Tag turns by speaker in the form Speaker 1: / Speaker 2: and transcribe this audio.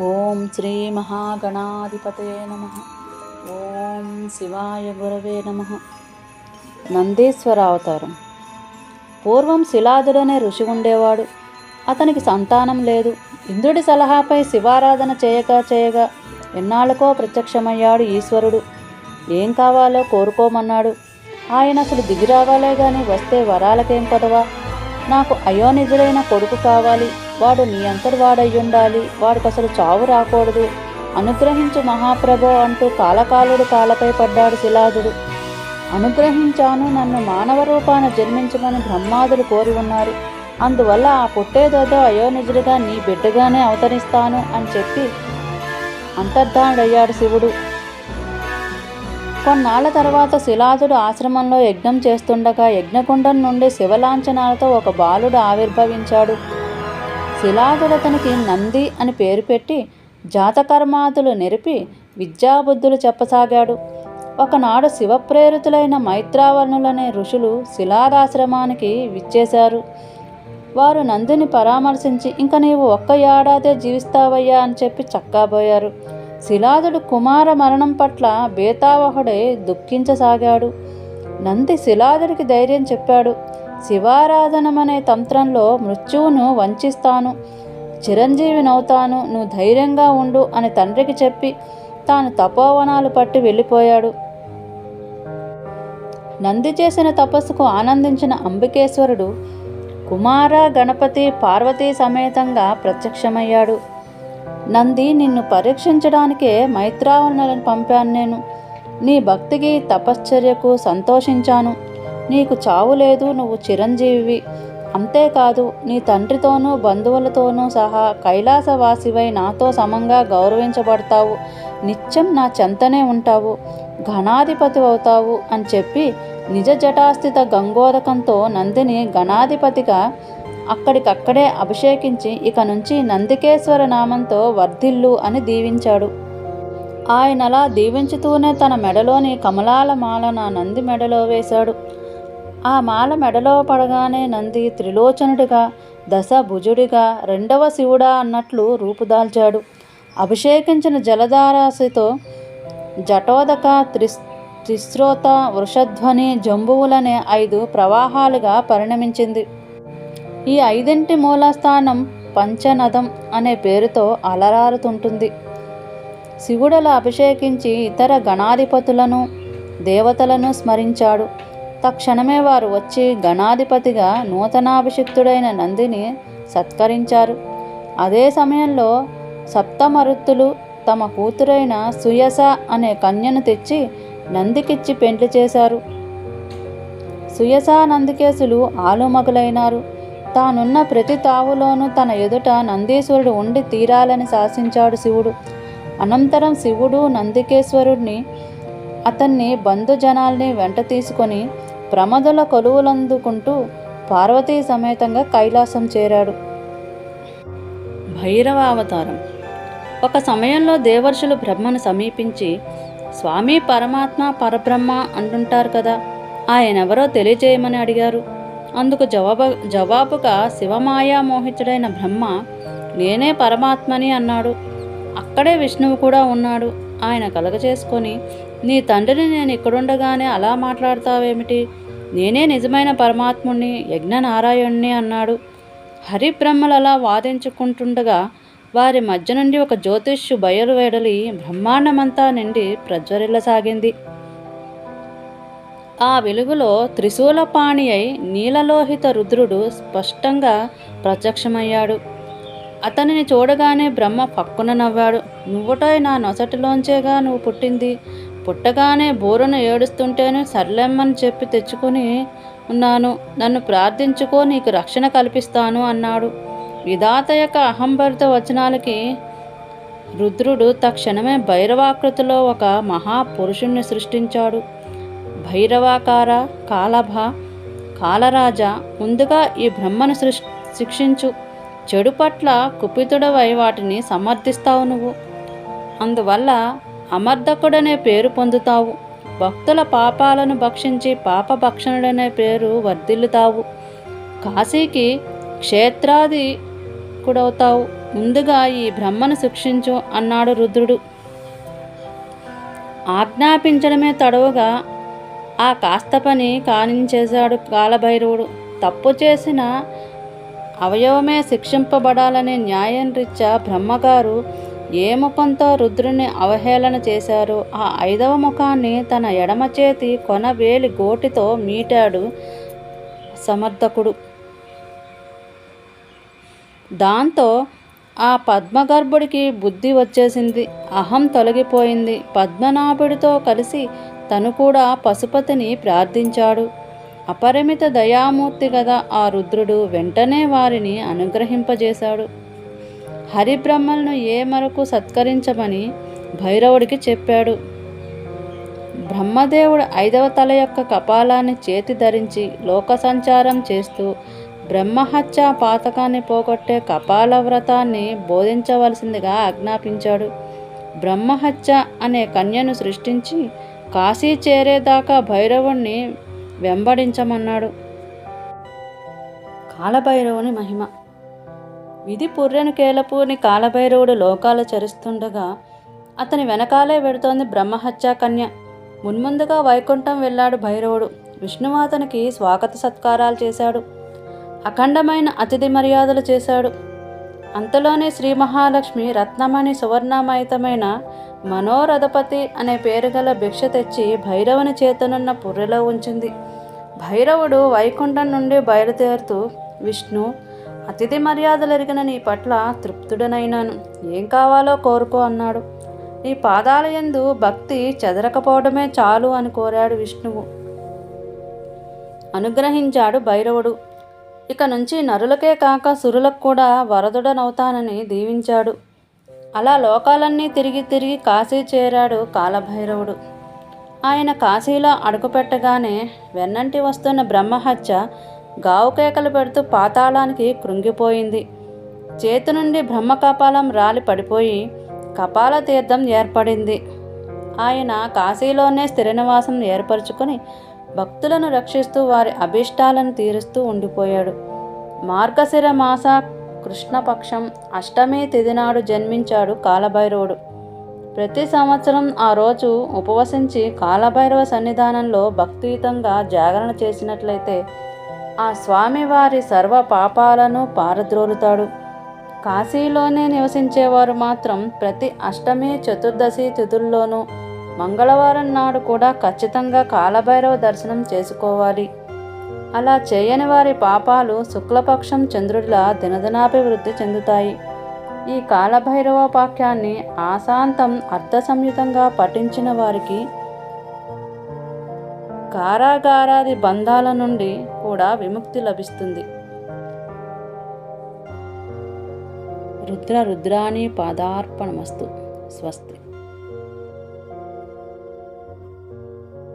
Speaker 1: ఓం శ్రీ మహాగణాధిపతయే నమః. ఓం శివాయ గురవే నమః. నందీశ్వర అవతారం. పూర్వం శిలాదుడనే ఋషి ఉండేవాడు. అతనికి సంతానం లేదు. ఇంద్రుడి సలహాపై శివారాధన చేయగా ఎన్నాళ్ళకో ప్రత్యక్షమయ్యాడు ఈశ్వరుడు. ఏం కావాలో కోరుకోమన్నాడు. ఆయన అసలు దిగిరావాలే గాని వస్తే వరాలకేం కొదవా? నాకు అయోనిజుడైన కొడుకు కావాలి. వాడు నీ అంతటి వాడయ్యుండాలి. వాడికి అసలు చావు రాకూడదు. అనుగ్రహించు మహాప్రభో అంటూ కాలకాలుడు కాలపై పడ్డాడు శిలాదుడు. అనుగ్రహించాను, నన్ను మానవ రూపాన జన్మించమని బ్రహ్మాదులు కోరి ఉన్నారు. అందువల్ల ఆ పుట్టేదేదో అయోనిజుడిగా నీ బిడ్డగానే అవతరిస్తాను అని చెప్పి అంతర్ధానుడయ్యాడు శివుడు. కొన్నాళ్ల తర్వాత శిలాదుడు ఆశ్రమంలో యజ్ఞం చేస్తుండగా యజ్ఞకుండం నుండి శివలాంఛనాలతో ఒక బాలుడు ఆవిర్భవించాడు. శిలాదుడతనికి నంది అని పేరు పెట్టి జాతకర్మాదులు నెరిపి విద్యాబుద్ధులు చెప్పసాగాడు. ఒకనాడు శివప్రేరితులైన మైత్రావణులనే ఋషులు శిలాదాశ్రమానికి విచ్చేశారు. వారు నందిని పరామర్శించి ఇంక నీవు ఒక్క ఏడాదే జీవిస్తావయ్యా అని చెప్పి చక్కాబోయారు. శిలాదుడు కుమార మరణం పట్ల బేతావహుడై దుఃఖించసాగాడు. నంది శిలాదుడికి ధైర్యం చెప్పాడు. శివారాధనమనే తంత్రంలో మృత్యువును వంచిస్తాను, చిరంజీవినవుతాను, నువ్వు ధైర్యంగా ఉండు అని తండ్రికి చెప్పి తాను తపోవనాలు పట్టి వెళ్ళిపోయాడు. నంది చేసిన తపస్సుకు ఆనందించిన అంబికేశ్వరుడు కుమార గణపతి పార్వతీ సమేతంగా ప్రత్యక్షమయ్యాడు. నంది, నిన్ను పరీక్షించడానికే మైత్రావణులను పంపాను నేను. నీ భక్తికి తపశ్చర్యకు సంతోషించాను. నీకు చావు లేదు, నువ్వు చిరంజీవి. అంతేకాదు, నీ తండ్రితోనూ బంధువులతోనూ సహా కైలాసవాసివై నాతో సమంగా గౌరవించబడతావు. నిత్యం నా చెంతనే ఉంటావు, గణాధిపతి అవుతావు అని చెప్పి నిజ జటాస్థిత గంగోదకంతో నందిని గణాధిపతిగా అక్కడికక్కడే అభిషేకించి ఇక నుంచి నందికేశ్వర నామంతో వర్ధిల్లు అని దీవించాడు. ఆయనలా దీవించుతూనే తన మెడలోని కమలాల మాల నా నంది మెడలో వేశాడు. ఆ మాల మెడలో పడగానే నంది త్రిలోచనుడిగా, దశభుజుడిగా, రెండవ శివుడా అన్నట్లు రూపుదాల్చాడు. అభిషేకించిన జలధారాశితో జటోదక, త్రిశ్రోత, వృషధ్వని, జంబువులనే 5 ప్రవాహాలుగా పరిణమించింది. ఈ 5 మూలస్థానం పంచనదం అనే పేరుతో అలరారుతుంటుంది. శివుడలా అభిషేకించి ఇతర గణాధిపతులను దేవతలను స్మరించాడు. తక్షణమే వారు వచ్చి గణాధిపతిగా నూతనాభిషిక్తుడైన నందిని సత్కరించారు. అదే సమయంలో సప్తమరుత్తులు తమ కూతురైన సుయస అనే కన్యను తెచ్చి నందికిచ్చి పెండ్లి చేశారు. సుయస నందికేశులు ఆలుమగులైనారు. తానున్న ప్రతి తావులోనూ తన ఎదుట నందీశ్వరుడు ఉండి తీరాలని శాసించాడు శివుడు. అనంతరం శివుడు నందికేశ్వరుడిని అతన్ని బంధుజనాల్ని వెంట తీసుకొని ప్రమదుల కొలువులందుకుంటూ పార్వతీ సమేతంగా కైలాసం చేరాడు. భైరవ అవతారం. ఒక సమయంలో దేవర్షులు బ్రహ్మను సమీపించి, స్వామి పరమాత్మ పరబ్రహ్మ అంటుంటారు కదా, ఆయనెవరో తెలియజేయమని అడిగారు. అందుకు జవాబుగా శివమాయా మోహితుడైన బ్రహ్మ నేనే పరమాత్మని అన్నాడు. అక్కడే విష్ణువు కూడా ఉన్నాడు. ఆయన కలగచేసుకొని, నీ తండ్రిని నేను ఇక్కడుండగానే అలా మాట్లాడతావేమిటి? నేనే నిజమైన పరమాత్ముణ్ణి, యజ్ఞనారాయణుణ్ణి అన్నాడు. హరిబ్రహ్మలలా వాదించుకుంటుండగా వారి మధ్య నుండి ఒక జ్యోతిష్యు బయలువెడలి బ్రహ్మాండమంతా నిండి ప్రజ్వరిల్లసాగింది. ఆ వెలుగులో త్రిశూలపాణి అయి నీలలోహిత రుద్రుడు స్పష్టంగా ప్రత్యక్షమయ్యాడు. అతనిని చూడగానే బ్రహ్మ పక్కున నవ్వాడు. నువ్వుటై నా నొసటిలోంచేగా నువ్వు పుట్టింది. పుట్టగానే బోరును ఏడుస్తుంటేనే సర్లెమ్మని చెప్పి తెచ్చుకుని ఉన్నాను. నన్ను ప్రార్థించుకో, నీకు రక్షణ కల్పిస్తాను అన్నాడు. విధాత యొక్క అహంభరిత వచనాలకి రుద్రుడు తక్షణమే భైరవాకృతిలో ఒక మహాపురుషుణ్ణి సృష్టించాడు. భైరవాకార కాలభ కాలరాజ, ముందుగా ఈ బ్రహ్మను శిక్షించు. చెడు పట్ల కుపితుడవై వాటిని సమర్థిస్తావు నువ్వు. అందువల్ల అమర్దకుడనే పేరు పొందుతావు. భక్తుల పాపాలను భక్షించి పాపభక్షణుడనే పేరు వర్ధిల్లుతావు. కాశీకి క్షేత్రాది విముక్తుడవుతావు. ముందుగా ఈ బ్రహ్మను శిక్షించు అన్నాడు రుద్రుడు. ఆజ్ఞాపించడమే తడవుగా ఆ కాస్త పని కానించేశాడు కాలభైరవుడు. తప్పు చేసిన అవయవమే శిక్షింపబడాలనే న్యాయం రీత్యా బ్రహ్మగారు ఏ ముఖంతో రుద్రుని అవహేళన చేశారో ఆ 5వ ముఖాన్ని తన ఎడమ చేతి కొన వేలి గోటితో మీటాడు సమర్థకుడు. దాంతో ఆ పద్మగర్భుడికి బుద్ధి వచ్చేసింది, అహం తొలగిపోయింది. పద్మనాభుడితో కలిసి తను కూడా పశుపతిని ప్రార్థించాడు. అపరిమిత దయామూర్తి గదా ఆ రుద్రుడు వెంటనే వారిని అనుగ్రహింపజేశాడు. హరిబ్రహ్మలను ఏ మరకు సత్కరించమని భైరవుడికి చెప్పాడు. బ్రహ్మదేవుడు 5వ తల యొక్క కపాలాన్ని చేతి ధరించి లోక సంచారం చేస్తూ బ్రహ్మహత్య పాతకాన్ని పోగొట్టే కపాల వ్రతాన్ని బోధించవలసిందిగా ఆజ్ఞాపించాడు. బ్రహ్మహత్య అనే కన్యను సృష్టించి కాశీ చేరేదాకా భైరవుణ్ణి వెంబడించమన్నాడు. కాలభైరవుని మహిమ. విధి పుర్రెను కేలపూని కాలభైరవుడు లోకాలు చరిస్తుండగా అతని వెనకాలే వెడుతోంది బ్రహ్మహత్యా కన్య. మున్ముందుగా వైకుంఠం వెళ్ళాడు భైరవుడు. విష్ణుమాతనికి స్వాగత సత్కారాలు చేశాడు. అఖండమైన అతిథి మర్యాదలు చేశాడు. అంతలోనే శ్రీ మహాలక్ష్మి రత్నమణి సువర్ణమయితమైన మనోరథపతి అనే పేరు గల భిక్ష తెచ్చి భైరవుని చేతనున్న పుర్రెలో ఉంచింది. భైరవుడు వైకుంఠం నుండి బయలుదేరుతూ, విష్ణు, అతిథి మర్యాదలు ఎరిగిన నీ పట్ల తృప్తుడనైనాను, ఏం కావాలో కోరుకో అన్నాడు. నీ పాదాల యందు భక్తి చెదరకపోవడమే చాలు అని కోరాడు విష్ణువు. అనుగ్రహించాడు భైరవుడు. ఇక నుంచి నరులకే కాక సురులకు కూడా వరదుడనవుతానని దీవించాడు. అలా లోకాలన్నీ తిరిగి తిరిగి కాశీ చేరాడు కాలభైరవుడు. ఆయన కాశీలో అడుగుపెట్టగానే వెన్నంటి వస్తున్న బ్రహ్మహత్య గావుకేకలు పెడుతూ పాతాళానికి కృంగిపోయింది. చేతి నుండి బ్రహ్మకపాలం రాలి పడిపోయి కపాల తీర్థం ఏర్పడింది. ఆయన కాశీలోనే స్థిర నివాసం ఏర్పరచుకొని భక్తులను రక్షిస్తూ వారి అభీష్టాలను తీరుస్తూ ఉండిపోయాడు. మార్గశిర మాస కృష్ణపక్షం అష్టమి తిథి నాడు జన్మించాడు కాలభైరవుడు. ప్రతి సంవత్సరం ఆ రోజు ఉపవసించి కాలభైరవ సన్నిధానంలో భక్తియుతంగా జాగరణ చేసినట్లయితే ఆ స్వామి వారి సర్వ పాపాలను పారద్రోలుతాడు. కాశీలోనే నివసించేవారు మాత్రం ప్రతి అష్టమి చతుర్దశి తిథుల్లోనూ మంగళవారం నాడు కూడా ఖచ్చితంగా కాలభైరవ దర్శనం చేసుకోవాలి. అలా చేయని వారి పాపాలు శుక్లపక్షం చంద్రుడిలా దినదినాభివృద్ధి చెందుతాయి. ఈ కాలభైరవోపాఖ్యాన్ని ఆశాంతం అర్థసంయుతంగా పఠించిన వారికి కారాగారాది బంధాల నుండి కూడా విముక్తి లభిస్తుంది. రుద్రాణి పాదార్పణమస్తు. స్వస్తి.